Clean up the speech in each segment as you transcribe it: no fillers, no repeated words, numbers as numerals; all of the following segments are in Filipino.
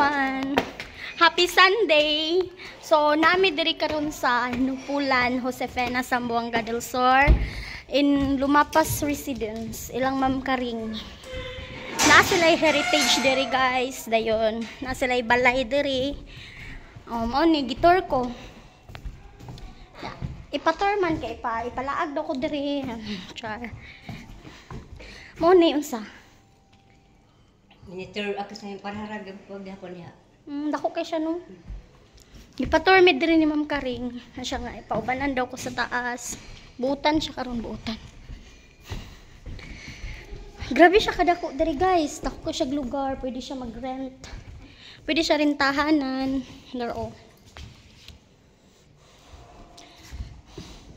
everyone. Happy Sunday. So nami diri karon sa Nupulan, Josefina, Zamboanga del Sur in Lumapas Residence. Ilang Ma'am Karing. Na sila'y heritage diri guys, dayon. Na sila'y balay diri. Ni gitor ko. Ipator man kay ipalaag daw ko diri. Char. Mo ni unsa? Minitor ako sa yung panharag pag hapon niya. Dako kay siya no. Ipator mi diri ni Ma'am Karing. Na siya nga ipaubanan daw ko sa taas. Buutan siya karon buutan. Grabe siya kadako diri guys. Dako ko siya lugar, pwede siya mag-rent. Pwede siya rin tahanan. Laro.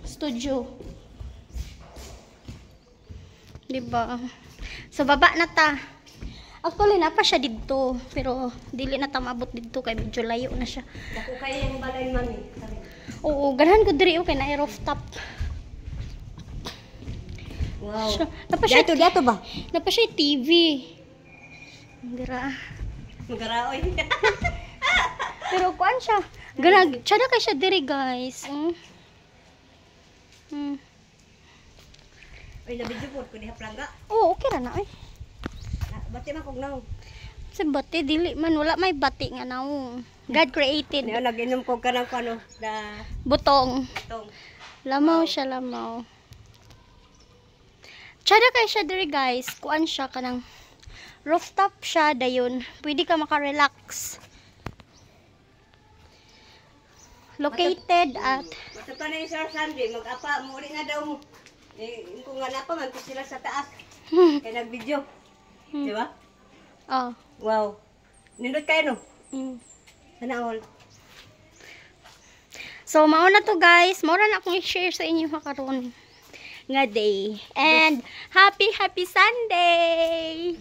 Studio. Diba? So baba na ta. Actually na pa siya dito, pero dili na ta maabot dito kay medyo layo na siya. Dako kayo yung balay mami. Oo, ganahan ko diri okay na rooftop. Wow. Napa siya Dato ba? Napa siya TV. Dira. Magaraoy. Pero kuan siya. Ganag, tsada kay siya diri guys. Oy, nabidyo po ko diha plangga. Oo, okay ra na oy. Bati man kog naw. Sa bati dili man wala may bati nga naw. God created. Niya nag-inom ko kanang kano da Butong. tong. Lamaw siya lamaw. Tsada kay siya diri guys. Kuan siya kanang rooftop siya dayon. Pwede ka maka-relax. Located at Basta pa na yung Sir Sunday, mag-apa mo uli na daw mo. Kung nga napa man ko sila sa taas. Kaya nag-video. Di ba? oh. Wow. Nindot kayo no? Sana all. So mao na to guys. Mao na akong i-share sa inyo karon nga day. And happy Sunday.